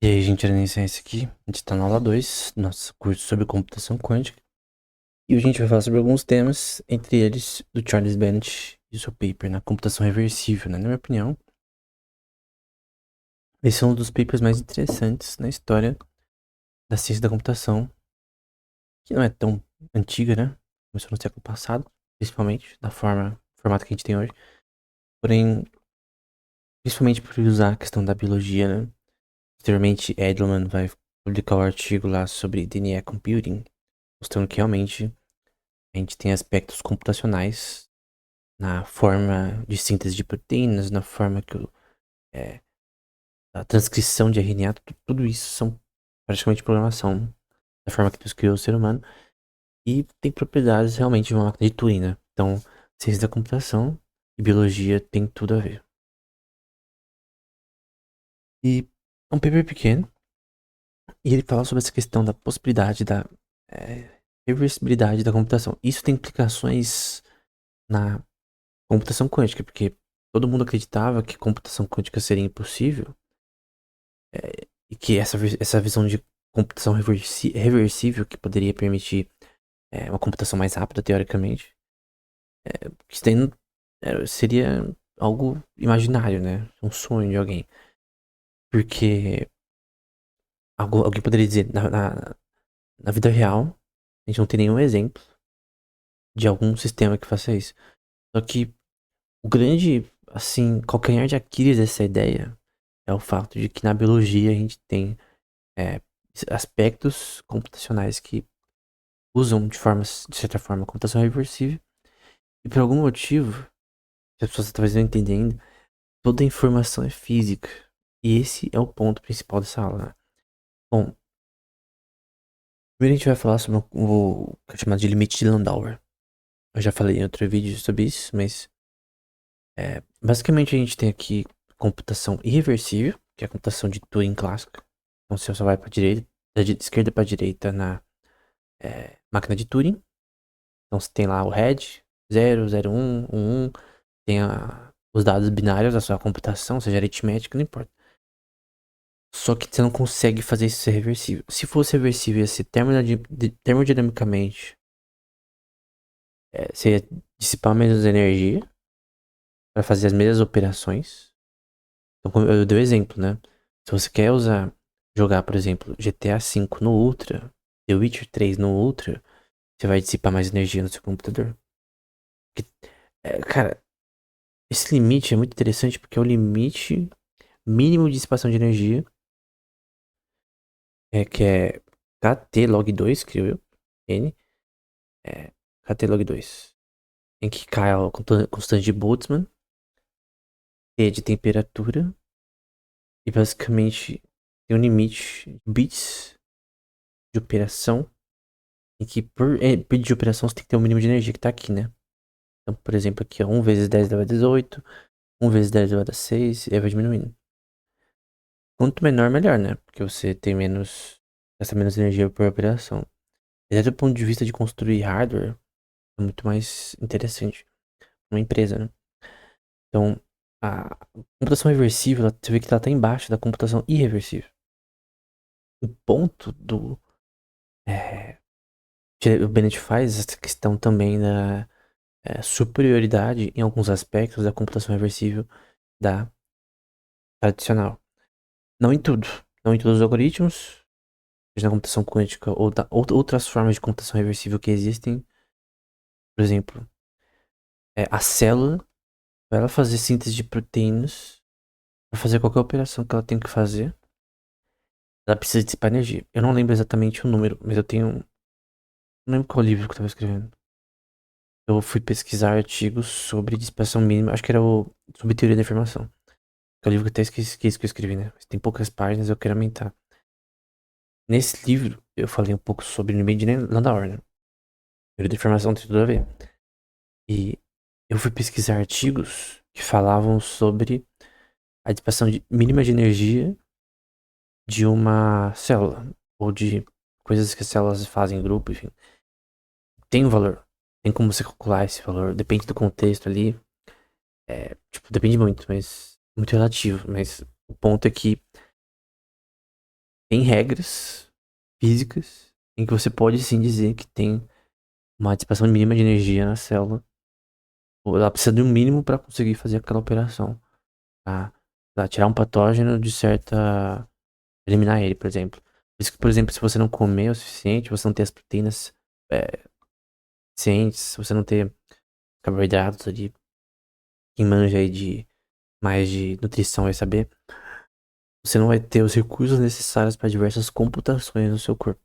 E aí, gente, era esse aqui. A gente tá na aula 2 do nosso curso sobre computação quântica. E hoje a gente vai falar sobre alguns temas, entre eles do Charles Bennett e o seu paper na computação reversível, né? Na minha opinião, esse é um dos papers mais interessantes na história da ciência da computação, que não é tão antiga, né? Começou no século passado, principalmente, da formato que a gente tem hoje. Porém, principalmente por usar a questão da biologia, né? Posteriormente, Edelman vai publicar o artigo lá sobre DNA Computing, mostrando que realmente a gente tem aspectos computacionais na forma de síntese de proteínas, na forma que é, a transcrição de RNA, tudo isso são praticamente programação, da forma que Deus criou o ser humano, e tem propriedades realmente de uma máquina de Turing, né? Então, ciência da computação e biologia tem tudo a ver. E é um paper pequeno, e ele fala sobre essa questão da possibilidade da reversibilidade da computação. Isso tem implicações na computação quântica, porque todo mundo acreditava que computação quântica seria impossível, e que essa visão de computação reversível, que poderia permitir uma computação mais rápida, teoricamente, isso daí seria algo imaginário, né? Um sonho de alguém. Porque alguém poderia dizer, na vida real, a gente não tem nenhum exemplo de algum sistema que faça isso. Só que o grande, assim, calcanhar de Aquiles dessa ideia é o fato de que na biologia a gente tem é, aspectos computacionais que usam de certa forma, a computação reversível. E por algum motivo, que as pessoas talvez não entendendo, toda a informação é física. E esse é o ponto principal dessa aula, né? Bom, primeiro a gente vai falar sobre o que é chamado de limite de Landauer. Eu já falei em outro vídeo sobre isso, mas basicamente a gente tem aqui computação irreversível, que é a computação de Turing clássica. Então você só vai para direita, esquerda para direita na máquina de Turing. Então você tem lá o head, 0, 0, 1, 1, 1. Tem os dados binários da sua computação, seja aritmética, não importa. Só que você não consegue fazer isso ser reversível. Se fosse reversível, ia ser termodinamicamente, você ia dissipar menos energia para fazer as mesmas operações. Então, como eu dei o exemplo, né? Se você quer jogar, por exemplo, GTA V no Ultra, The Witcher 3 no Ultra, você vai dissipar mais energia no seu computador. Porque, cara, esse limite é muito interessante porque é o limite mínimo de dissipação de energia, que é KT log 2, criou eu, N, KT log 2, em que K é a constante de Boltzmann, T de temperatura, e basicamente tem um limite de bits de operação, em que por bit de operação você tem que ter o mínimo de energia que tá aqui, né? Então, por exemplo, aqui, ó, 1 vezes 10 elevado a 18, 1 vezes 10 elevado a 6, e aí vai diminuindo. Quanto menor, melhor, né? Porque você tem gasta menos energia por operação. Desde o ponto de vista de construir hardware, é muito mais interessante. Uma empresa, né? Então, a computação reversível, você vê que ela tá embaixo da computação irreversível. O ponto que o Bennett faz essa questão também da superioridade em alguns aspectos da computação reversível da tradicional. Não em tudo. Não em todos os algoritmos, seja na computação quântica ou outras formas de computação reversível que existem. Por exemplo, a célula, para ela fazer síntese de proteínas, para fazer qualquer operação que ela tem que fazer, ela precisa dissipar energia. Eu não lembro exatamente o número, mas eu tenho. Não lembro qual livro que eu estava escrevendo. Eu fui pesquisar artigos sobre dissipação mínima. Acho que era sobre teoria da informação. Que é o livro que eu até esqueci que eu escrevi, né? Mas tem poucas páginas, eu quero aumentar. Nesse livro, eu falei um pouco sobre o limite de Landauer, né? Teoria da informação tem tudo a ver. E eu fui pesquisar artigos que falavam sobre a dissipação mínima de energia de uma célula. Ou de coisas que as células fazem em grupo, enfim. Tem um valor. Tem como você calcular esse valor. Depende do contexto ali. Tipo, depende muito, mas muito relativo. Mas o ponto é que tem regras físicas em que você pode sim dizer que tem uma dissipação mínima de energia na célula. Ou ela precisa de um mínimo para conseguir fazer aquela operação. Pra tirar um patógeno de certa. Eliminar ele, por exemplo. Por isso que, por exemplo, se você não comer o suficiente, você não ter as proteínas suficientes, se você não ter carboidratos ali, quem manja aí de mais de nutrição vai saber, você não vai ter os recursos necessários para diversas computações no seu corpo.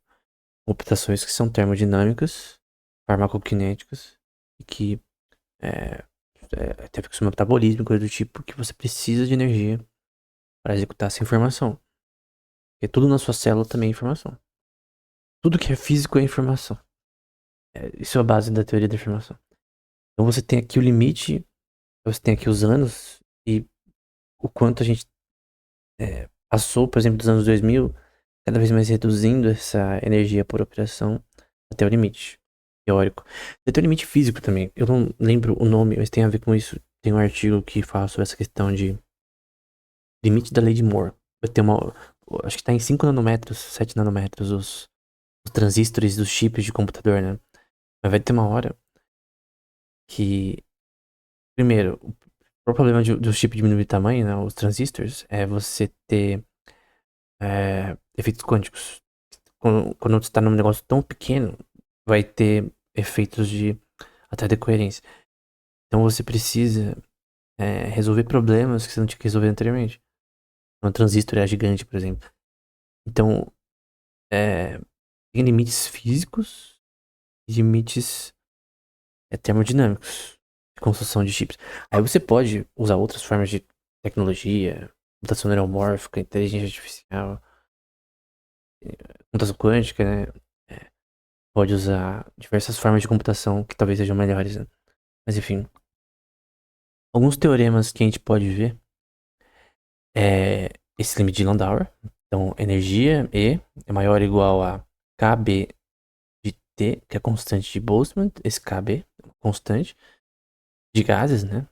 Computações que são termodinâmicas, farmacokinéticas e que tem a ver com o seu metabolismo e coisa do tipo, que você precisa de energia para executar essa informação. Porque tudo na sua célula também é informação. Tudo que é físico é informação. Isso é a base da teoria da informação. Então você tem aqui o limite, você tem aqui os anos e o quanto a gente passou, por exemplo, dos anos 2000, cada vez mais reduzindo essa energia por operação até o limite teórico. Tem o limite físico também. Eu não lembro o nome, mas tem a ver com isso. Tem um artigo que fala sobre essa questão de limite da lei de Moore. Tem uma, acho que tá em 5 nanômetros, 7 nanômetros os transistores dos chips de computador, né? Mas vai ter uma hora que, primeiro, o problema do chip diminuir de tamanho, né, os transistores, é você ter efeitos quânticos. Quando você está num negócio tão pequeno, vai ter efeitos de até decoerência. Então você precisa resolver problemas que você não tinha que resolver anteriormente. Um transistor é gigante, por exemplo. Então, tem limites físicos e limites termodinâmicos de construção de chips. Aí você pode usar outras formas de tecnologia, computação neuromórfica, inteligência artificial, computação quântica, né? Pode usar diversas formas de computação que talvez sejam melhores, né? Mas enfim. Alguns teoremas que a gente pode ver é esse limite de Landauer. Então, energia E é maior ou igual a KB de T, que é a constante de Boltzmann. Esse KB é uma constante de gases, né?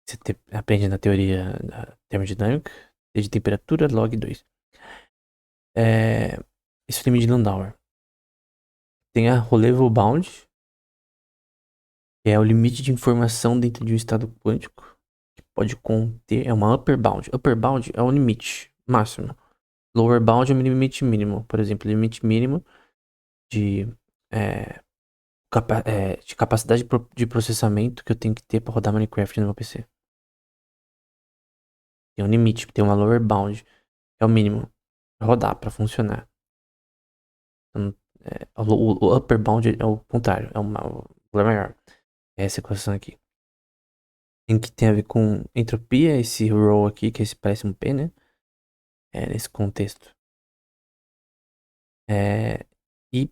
Você aprende na teoria da termodinâmica, de temperatura log 2. Esse é o limite de Landauer. Tem a Rollevel Bound, que é o limite de informação dentro de um estado quântico, que pode conter, é uma upper bound. Upper bound é o limite máximo. Lower bound é o limite mínimo. Por exemplo, limite mínimo de, de capacidade de processamento que eu tenho que ter para rodar Minecraft no meu PC. Tem um limite, tem uma lower bound, que é o mínimo pra rodar, para funcionar. Então, o upper bound é o contrário, é o valor maior. É essa equação aqui. Em que tem a ver com entropia, esse rho aqui, que esse parece um P, né? Nesse contexto. E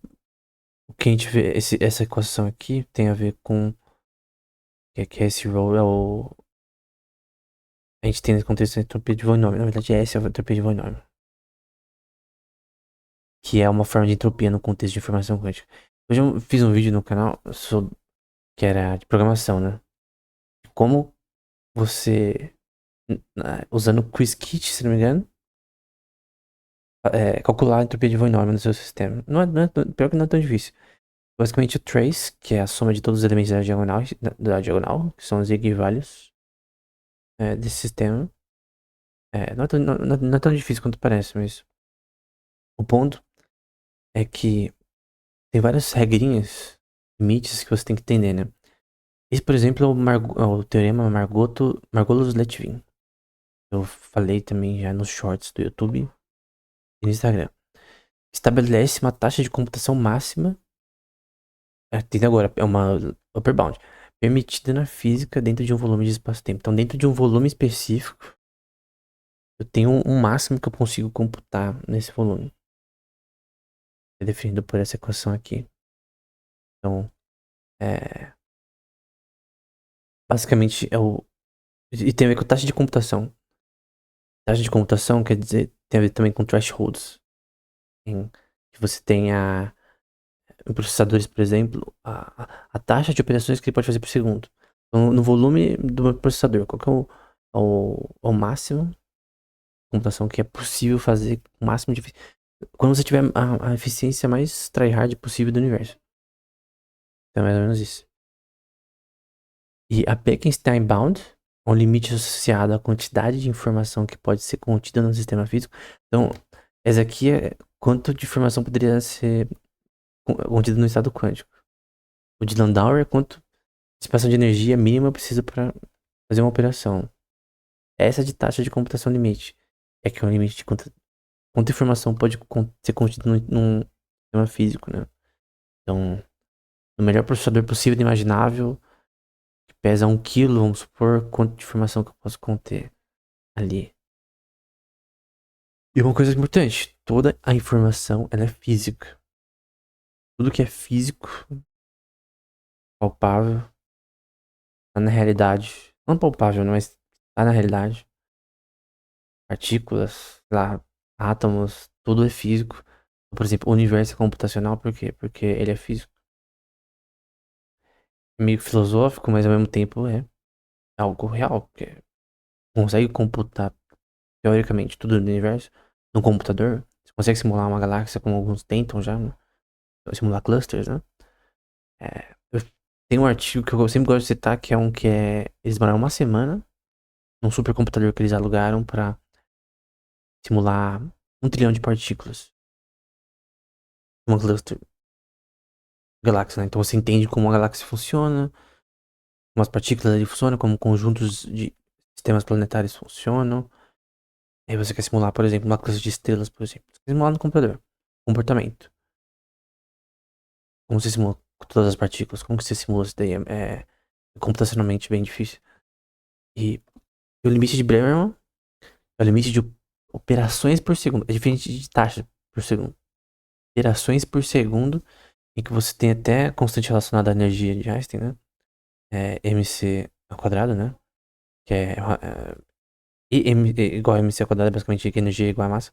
o que a gente vê, essa equação aqui tem a ver com que esse rho é o. A gente tem nesse contexto a entropia de Von Neumann. Na verdade, essa é a entropia de Von Neumann. Que é uma forma de entropia no contexto de informação quântica. Hoje eu fiz um vídeo no canal sobre, que era de programação, né? Como você, usando Qiskit, se não me engano, calcular a entropia de Von Neumann no seu sistema. Pior que não é tão difícil. Basicamente o trace, que é a soma de todos os elementos da diagonal, que são os eigenvalues desse sistema. Não é tão difícil quanto parece, mas o ponto é que tem várias regrinhas, limites que você tem que entender, né? Esse, por exemplo, é o teorema Margolos-Letvin. Eu falei também já nos shorts do YouTube e no Instagram. Estabelece uma taxa de computação máxima. Tem agora, é uma upper bound. Permitida na física dentro de um volume de espaço-tempo. Então, dentro de um volume específico, eu tenho um máximo que eu consigo computar nesse volume. É definido por essa equação aqui. Então, basicamente é o. E tem a ver com taxa de computação. Taxa de computação quer dizer, tem a ver também com thresholds. Que você tenha em processadores, por exemplo, a taxa de operações que ele pode fazer por segundo. Então, no volume do meu processador, qual que é o máximo de computação que é possível fazer, o máximo de Quando você tiver a eficiência mais tryhard possível do universo. Então é mais ou menos isso. E a Bekenstein Bound é um limite associado à quantidade de informação que pode ser contida no sistema físico. Então, essa aqui é quanto de informação poderia ser contida no estado quântico. O de Landauer é quanto dissipação de energia mínima precisa para fazer uma operação. Essa de taxa de computação limite é que é um limite de quanta informação pode ser contida num sistema físico, né? Então, o melhor processador possível e imaginável, que pesa 1 kg, vamos supor, quanto de informação que eu posso conter ali. E uma coisa importante, toda a informação ela é física. Tudo que é físico, palpável, tá na realidade. Não palpável, né, mas tá na realidade. Partículas, sei lá, átomos, tudo é físico. Por exemplo, o universo é computacional, por quê? Porque ele é físico. É meio filosófico, mas ao mesmo tempo é algo real. Porque consegue computar, teoricamente, tudo no universo no computador. Você consegue simular uma galáxia como alguns tentam já, né? Simular clusters, né? Tem um artigo que eu sempre gosto de citar, que é um que é. Eles demoraram uma semana num supercomputador que eles alugaram pra simular 1 trilhão de partículas. Uma cluster galáxia, né? Então você entende como uma galáxia funciona, como as partículas ali funcionam, como conjuntos de sistemas planetários funcionam. Aí você quer simular, por exemplo, uma classe de estrelas, por exemplo. Você quer simular no computador. Comportamento. Como você simula todas as partículas? Como que você simula isso daí? É computacionalmente bem difícil. E o limite de Brennerman é o limite de operações por segundo. É diferente de taxa por segundo. Operações por segundo, em que você tem até constante relacionada à energia de Einstein, né? É mc ao quadrado, né? Que é igual a mc ao quadrado, é basicamente que energia é igual a massa.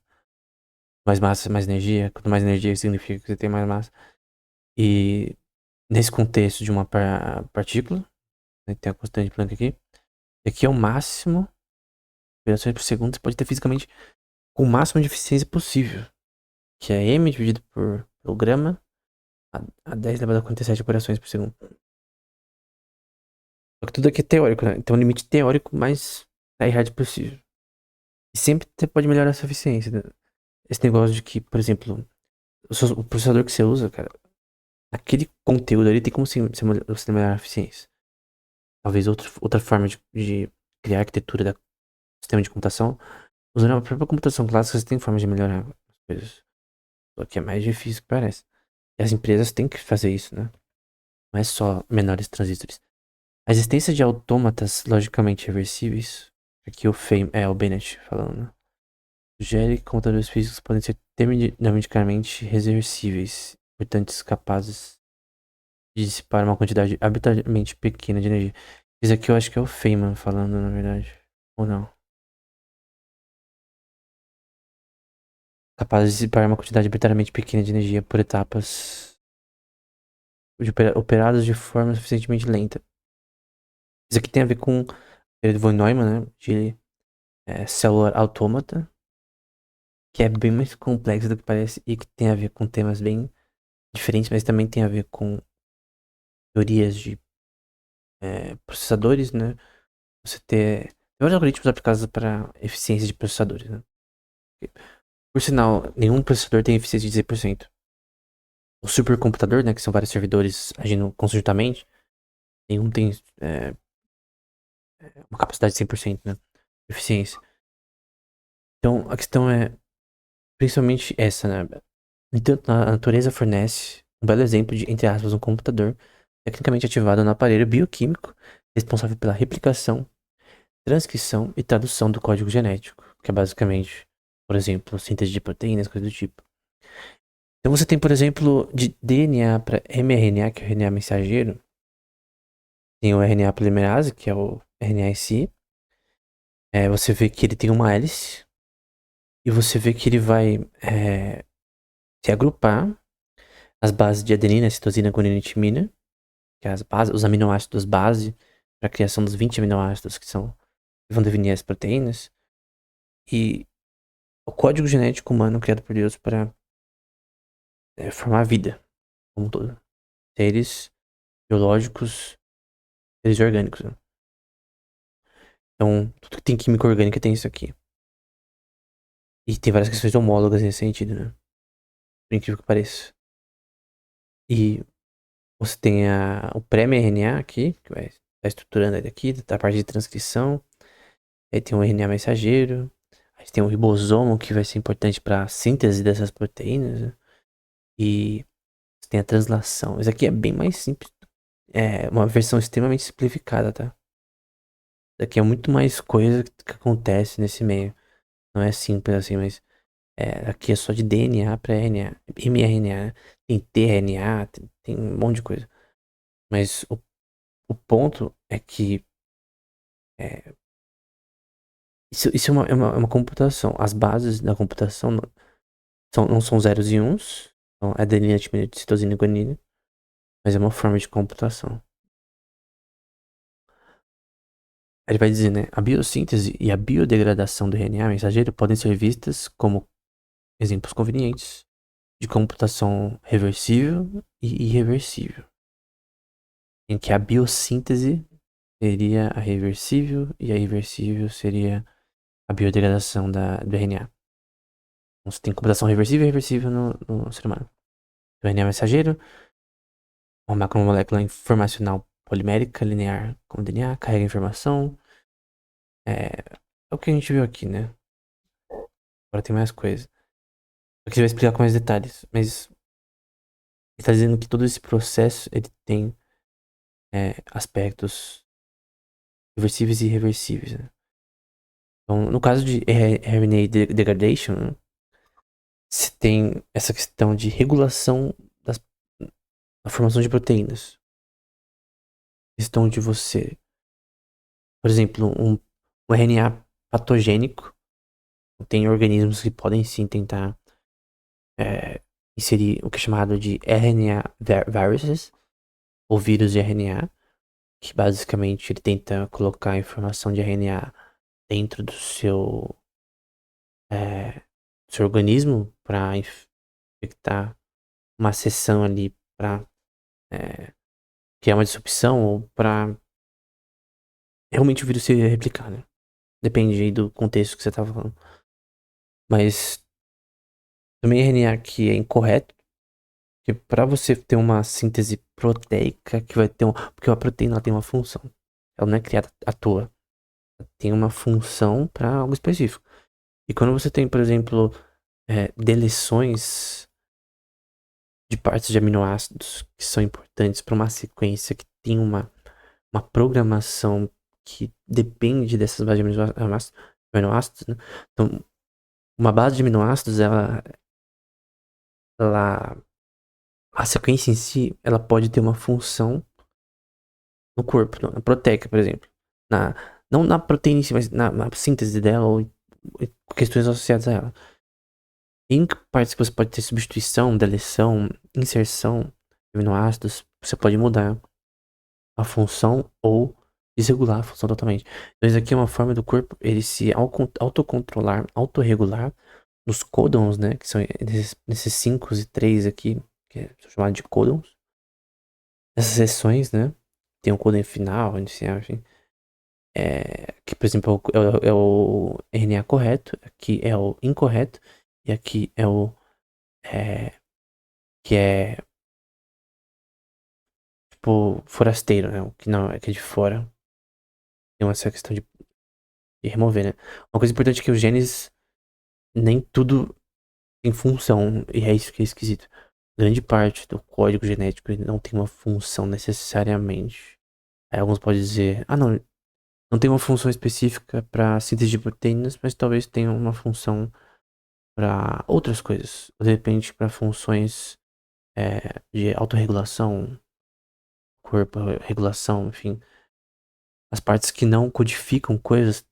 Mais massa, mais energia. Quanto mais energia significa que você tem mais massa. E nesse contexto de uma partícula, né, tem a constante Planck aqui. E aqui é o máximo operações por segundo. Você pode ter fisicamente com o máximo de eficiência possível. Que é m dividido pelo grama a 10 elevado a 47 operações por segundo. Só que tudo aqui é teórico, né? Então, o limite teórico mais tryhard possível. E sempre você pode melhorar essa eficiência, né? Esse negócio de que, por exemplo, o processador que você usa, cara, aquele conteúdo ali tem como você melhorar a eficiência. Talvez outra forma de criar arquitetura do sistema de computação, usando a própria computação clássica, você tem formas de melhorar as coisas. Só que é mais difícil que parece. E as empresas têm que fazer isso, né? Não é só menores transistores. A existência de autômatas logicamente reversíveis, aqui o Bennett falando, né? Sugere que computadores físicos podem ser termodinamicamente reversíveis, portanto capazes de dissipar uma quantidade arbitrariamente pequena de energia. Isso aqui eu acho que é o Feynman falando, na verdade. Ou não? Capazes de dissipar uma quantidade arbitrariamente pequena de energia por etapas operadas de forma suficientemente lenta. Isso aqui tem a ver com o von Neumann, né? De Cellular Automata, que é bem mais complexo do que parece e que tem a ver com temas bem diferentes, mas também tem a ver com teorias de processadores, né? Você ter vários algoritmos aplicados para eficiência de processadores, né? Por sinal, nenhum processador tem eficiência de 100%. O supercomputador, né, que são vários servidores agindo conjuntamente, nenhum tem uma capacidade de 100%, né, de eficiência. Então, a questão é principalmente essa, né? Entanto, a natureza fornece um belo exemplo de, entre aspas, um computador tecnicamente ativado no aparelho bioquímico responsável pela replicação, transcrição e tradução do código genético, que é basicamente, por exemplo, síntese de proteínas, coisas do tipo. Então você tem, por exemplo, de DNA para mRNA, que é o RNA mensageiro, tem o RNA polimerase, que é o RNA em si. Você vê que ele tem uma hélice e você vê que ele vai se agrupar as bases de adenina, citosina, guanina e timina, que é os aminoácidos base para a criação dos 20 aminoácidos que vão definir as proteínas. E o código genético humano criado por Deus para formar vida, como um todo. Seres biológicos, seres orgânicos, né? Então, tudo que tem química orgânica tem isso aqui. E tem várias questões homólogas nesse sentido, né? Por incrível que pareça. E você tem o pré-mRNA aqui, que vai estar estruturando ele aqui, da parte de transcrição. Aí tem o RNA mensageiro. Aí tem o ribosomo, que vai ser importante para a síntese dessas proteínas, né? E você tem a translação. Isso aqui é bem mais simples. É uma versão extremamente simplificada, tá? Isso aqui é muito mais coisa que acontece nesse meio. Não é simples assim, mas aqui é só de DNA para RNA, mRNA, né? Tem tRNA, tem um monte de coisa. Mas o ponto é que é, isso é uma computação. As bases da computação não são zeros e uns. Então, adenina, timenina, citosina e guanina. Mas é uma forma de computação. Ele vai dizer, né? A biossíntese e a biodegradação do RNA mensageiro podem ser vistas como exemplos convenientes de computação reversível e irreversível. Em que a biossíntese seria a reversível e a irreversível seria a biodegradação do RNA. Então, você tem computação reversível e irreversível no ser humano. O RNA mensageiro, uma macromolécula informacional polimérica linear como DNA, carrega informação. É o que a gente viu aqui, né? Agora tem mais coisa. Aqui você vai explicar com mais detalhes, mas ele está dizendo que todo esse processo ele tem aspectos reversíveis e irreversíveis, né? Então, no caso de RNA degradation, né, você tem essa questão de regulação da formação de proteínas. Questão de você, por exemplo, um RNA patogênico, tem organismos que podem sim tentar inserir o que é chamado de RNA viruses, ou vírus de RNA, que basicamente ele tenta colocar a informação de RNA dentro do seu organismo para infectar uma seção ali para criar uma disrupção ou para realmente o vírus se replicar, né? Depende aí do contexto que você tava falando. Mas também RNA que é incorreto, que para você ter uma síntese proteica que vai ter porque a proteína ela tem uma função. Ela não é criada à toa. Ela tem uma função para algo específico. E quando você tem, por exemplo, deleções de partes de aminoácidos que são importantes para uma sequência que tem uma programação que depende dessas bases de aminoácidos, né? Então, uma base de aminoácidos, a sequência em si, ela pode ter uma função no corpo, na proteica, por exemplo. Na, não na proteína em si, mas na síntese dela ou em questões associadas a ela. Em partes que você pode ter substituição, deleção, inserção de aminoácidos, você pode mudar a função ou desregular a função totalmente. Então isso aqui é uma forma do corpo ele se autocontrolar, autorregular nos códons, né, que são nesses 5 e 3 aqui, que são chamados de códons. Essas seções, né, tem um códon final, inicial, enfim. Que, por exemplo, é o RNA correto, aqui é o incorreto, e aqui é o que é tipo forasteiro, né, o que não é que é de fora. Tem essa questão de remover, né. Uma coisa importante é que os genes nem tudo tem função, e é isso que é esquisito. Grande parte do código genético ele não tem uma função necessariamente. Aí alguns podem dizer, não tem uma função específica para síntese de proteínas, mas talvez tenha uma função para outras coisas. Ou de repente para funções de autorregulação, corpo, regulação, enfim. As partes que não codificam coisas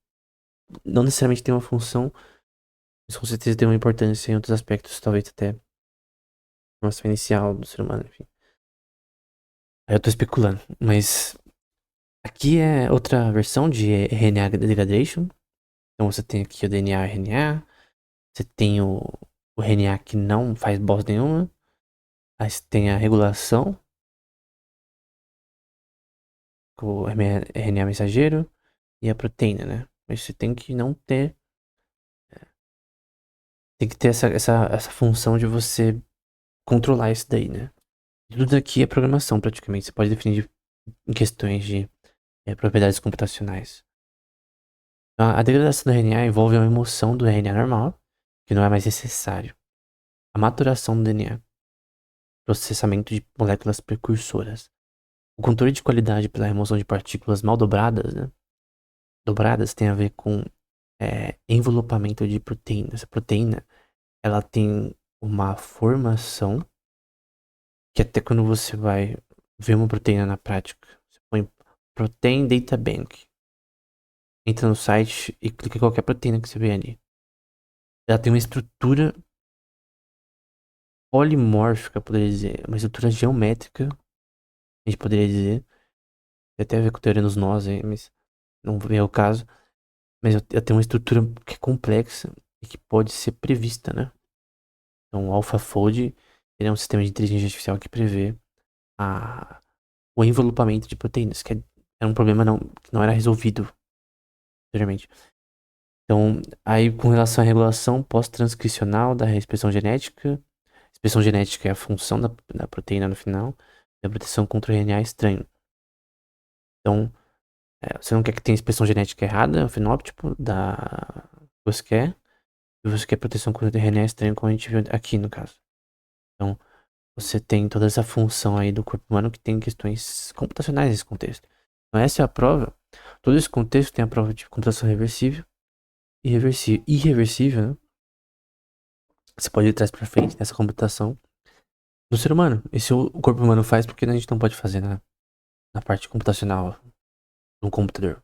não necessariamente têm uma função, mas com certeza têm uma importância em outros aspectos, talvez até formação inicial do ser humano, enfim. Aí eu tô especulando, mas aqui é outra versão de RNA degradation. Então você tem aqui o DNA RNA, você tem o RNA que não faz bosta nenhuma, Aí você tem a regulação, com o RNA mensageiro e a proteína, né? Mas você tem que não ter. Tem que ter essa função de você controlar isso daí, né? Tudo aqui é programação, praticamente. Você pode definir em questões de propriedades computacionais. A degradação do RNA envolve a emoção do RNA normal, que não é mais necessário. A maturação do DNA, processamento de moléculas precursoras. O controle de qualidade pela remoção de partículas mal dobradas, né? Dobradas tem a ver com envelopamento de proteínas. Essa proteína, ela tem uma formação que até quando você vai ver uma proteína na prática, você põe Protein Data Bank, entra no site e clica em qualquer proteína que você vê ali. Ela tem uma estrutura polimórfica, poderia dizer, uma estrutura geométrica, a gente poderia dizer. Tem até a ver com teoria dos nós aí, mas não vem ao caso. Mas ela tem uma estrutura que é complexa e que pode ser prevista, né? Então, o AlphaFold, ele é um sistema de inteligência artificial que prevê o envelopamento de proteínas, que era um problema que não era resolvido anteriormente. Então, aí com relação à regulação pós-transcricional da expressão genética, expressão genética é a função da proteína no final, e a proteção contra o RNA estranho. Então, você não quer que tenha expressão genética errada, o fenótipo da que você quer, e você quer proteção contra o RNA estranho, como a gente viu aqui no caso. Então, você tem toda essa função aí do corpo humano que tem questões computacionais nesse contexto. Então, essa é a prova. Todo esse contexto tem a prova de computação reversível e irreversível, né? Você pode ir de trás pra frente nessa computação do ser humano. Esse o corpo humano faz porque a gente não pode fazer na parte computacional do computador.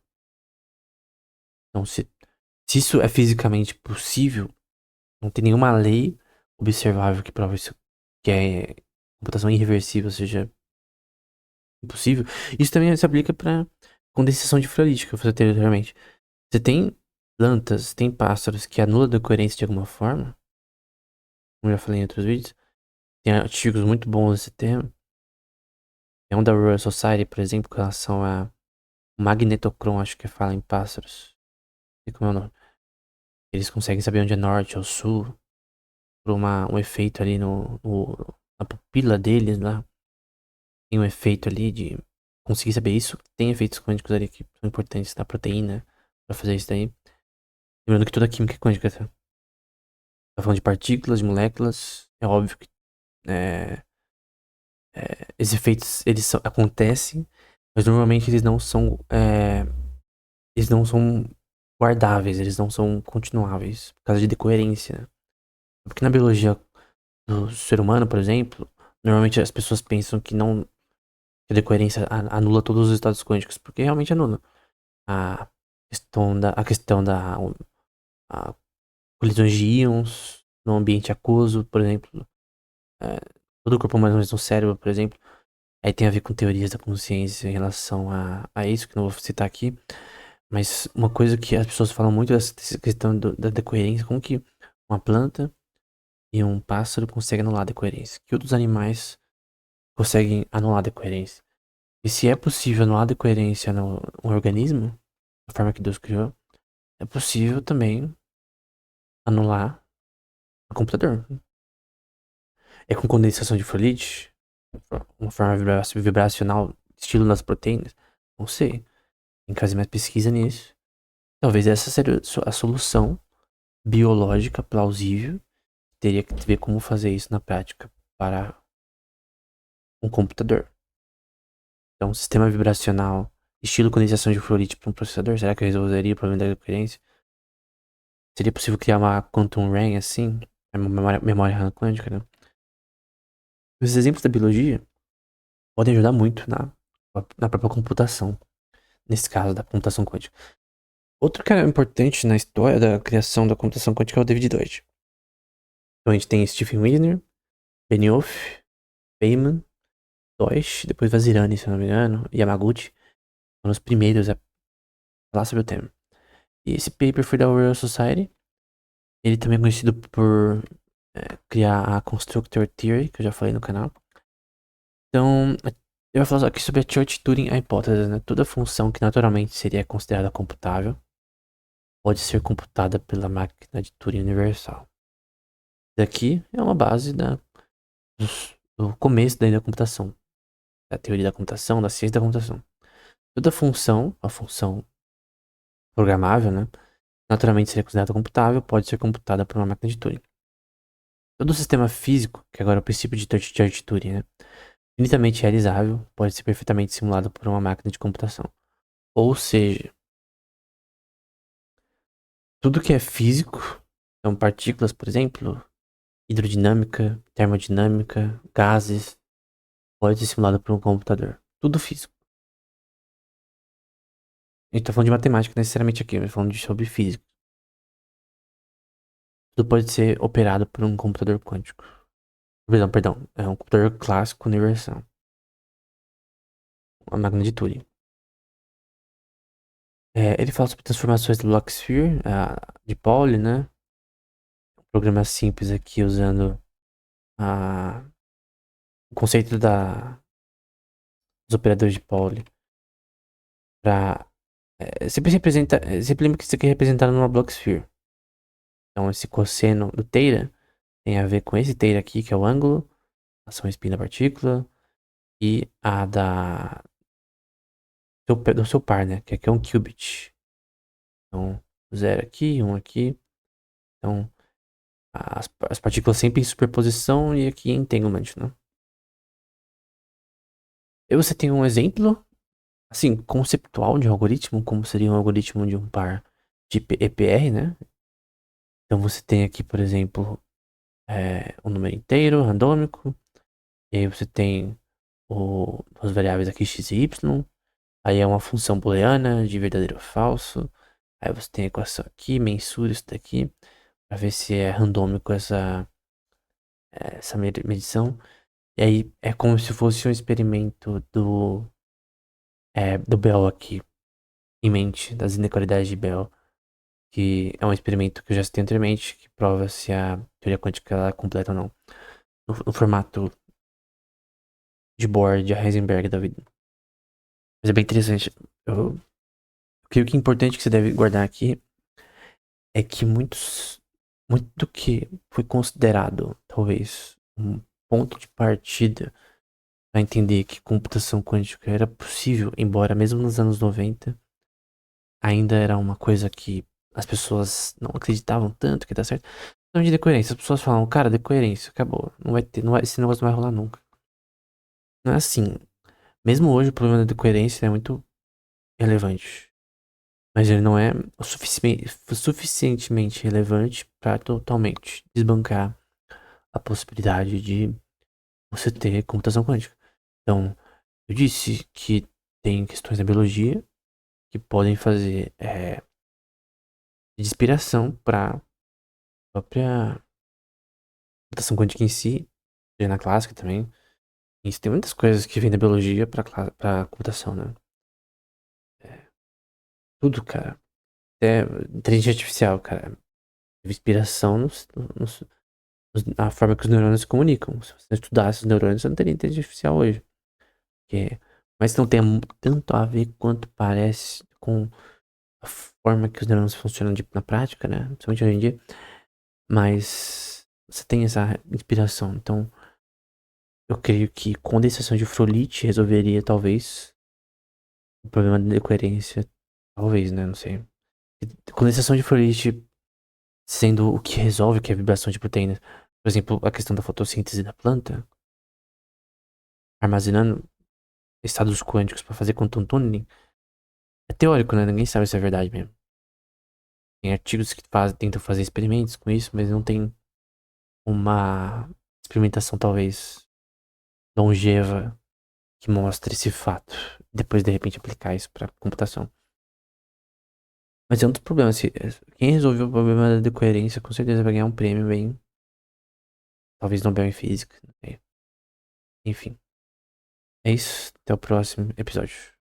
Então, se isso é fisicamente possível, não tem nenhuma lei observável que prova isso, que é computação irreversível, ou seja, impossível. Isso também se aplica para condensação de Froelich, que eu falei anteriormente. Você tem plantas, tem pássaros que anulam a decoerência de alguma forma, como eu já falei em outros vídeos. Tem artigos muito bons nesse tema. Tem um da Royal Society, por exemplo, com relação a magnetocrom, acho que fala em pássaros. Não sei como é o nome. Eles conseguem saber onde é norte ou sul por um efeito ali na pupila deles lá. Tem um efeito ali de conseguir saber isso. Tem efeitos quânticos ali que são importantes da proteína pra fazer isso daí. Lembrando que toda química é quântica, tá? Tá falando de partículas, de moléculas. É óbvio que é, esses efeitos acontecem, mas normalmente eles não são guardáveis, eles não são continuáveis por causa de decoerência, né? Porque na biologia do ser humano, por exemplo, normalmente as pessoas pensam que não que a decoerência anula todos os estados quânticos, porque realmente anula. A a questão da a colisões de íons no ambiente aquoso, por exemplo, é, todo o corpo humano, mas no cérebro, por exemplo, aí tem a ver com teorias da consciência em relação a isso, que não vou citar aqui, mas uma coisa que as pessoas falam muito é essa questão da decoerência, como que uma planta e um pássaro conseguem anular a decoerência, que outros animais conseguem anular a decoerência. E se é possível anular a decoerência no organismo, da forma que Deus criou, é possível também anular o computador. É com condensação de Froelich, uma forma vibracional, estilo das proteínas? Não sei. Tem que fazer mais pesquisa nisso. Talvez essa seja a solução biológica plausível. Teria que ver como fazer isso na prática para um computador. Então, sistema vibracional, estilo condensação de Froelich para um processador, será que resolveria o problema da coerência? Seria possível criar uma quantum RAM assim? Uma memória RAM quântica, né? Os exemplos da biologia podem ajudar muito na própria computação. Nesse caso, da computação quântica. Outro cara importante na história da criação da computação quântica é o David Deutsch. Então a gente tem Stephen Wigner, Benioff, Feynman, Deutsch, depois Vazirani, se eu não me engano, Yamaguchi. Foram os primeiros a falar sobre o tema. E esse paper foi da Royal Society. Ele também é conhecido por criar a Constructor Theory, que eu já falei no canal. Então, eu vou falar aqui sobre a Church-Turing hipótese, né? Toda função que naturalmente seria considerada computável pode ser computada pela máquina de Turing universal. Isso aqui é uma base do começo da computação, da teoria da computação, da ciência da computação. Toda função, a função programável, né? Naturalmente seria considerada computável, pode ser computada por uma máquina de Turing. Todo sistema físico, que agora é o princípio de Church-Turing, né? Infinitamente realizável, pode ser perfeitamente simulado por uma máquina de computação. Ou seja, tudo que é físico, então partículas, por exemplo, hidrodinâmica, termodinâmica, gases, pode ser simulado por um computador. Tudo físico. A gente tá falando de matemática necessariamente aqui, mas falando sobre física. Tudo pode ser operado por um computador quântico. Perdão, é um computador clássico universal. Uma máquina de Turing. Ele fala sobre transformações do Bloch-Sphere, de Pauli, né? Um programa simples aqui usando o conceito dos operadores de Pauli para sempre lembra que isso aqui é representado numa Bloch-Sphere. Então esse cosseno do Theta tem a ver com esse Theta aqui, que é o ângulo, ação spin da partícula, e a do seu par, né? Que aqui é um qubit. Então, 0 aqui, 1 aqui. Então, as partículas sempre em superposição e aqui em entanglement, né? E você tem um exemplo, assim, conceptual de um algoritmo, como seria um algoritmo de um par de EPR, né? Então você tem aqui, por exemplo, um número inteiro, randômico, e aí você tem as variáveis aqui x e y, aí é uma função booleana de verdadeiro ou falso, aí você tem a equação aqui, mensura isso daqui, para ver se é randômico essa medição. E aí é como se fosse um experimento do Bell aqui, em mente, das inequalidades de Bell, que é um experimento que eu já citei anteriormente, que prova se a teoria quântica ela é completa ou não, no formato de Bohr, de Heisenberg da vida. Mas é bem interessante. Eu creio que o importante que você deve guardar aqui é que muito do que foi considerado, talvez, um ponto de partida para entender que computação quântica era possível, embora mesmo nos anos 90 ainda era uma coisa que as pessoas não acreditavam tanto que dá certo. Então, de decoerência, as pessoas falam, cara, decoerência, acabou. Não vai ter, esse negócio não vai rolar nunca. Não é assim. Mesmo hoje, o problema da decoerência é muito relevante. Mas ele não é suficientemente relevante para totalmente desbancar a possibilidade de você ter computação quântica. Então, eu disse que tem questões da biologia que podem fazer de inspiração para a própria computação quântica em si, seja na clássica também. Isso tem muitas coisas que vêm da biologia para computação, né? É, tudo, cara. Até inteligência artificial, cara. Teve inspiração na forma que os neurônios se comunicam. Se você não estudasse os neurônios, você não teria inteligência artificial hoje. Mas não tem tanto a ver quanto parece com a forma que os neurônios funcionam na prática, né? Principalmente hoje em dia. Mas você tem essa inspiração. Então, eu creio que condensação de Frolit resolveria, talvez, o problema da decoerência. Talvez, né? Não sei. Condensação de Frolit sendo o que resolve, que é a vibração de proteínas. Por exemplo, a questão da fotossíntese da planta, armazenando estados quânticos para fazer quantum tunneling, é teórico, né? Ninguém sabe se é verdade mesmo. Tem artigos que tentam fazer experimentos com isso, mas não tem uma experimentação talvez longeva que mostre esse fato. Depois, de repente, aplicar isso para computação. Mas é um dos problemas. Quem resolveu o problema da decoerência com certeza vai ganhar um prêmio bem. Talvez Nobel em Física. Não sei. Enfim. É isso. Até o próximo episódio.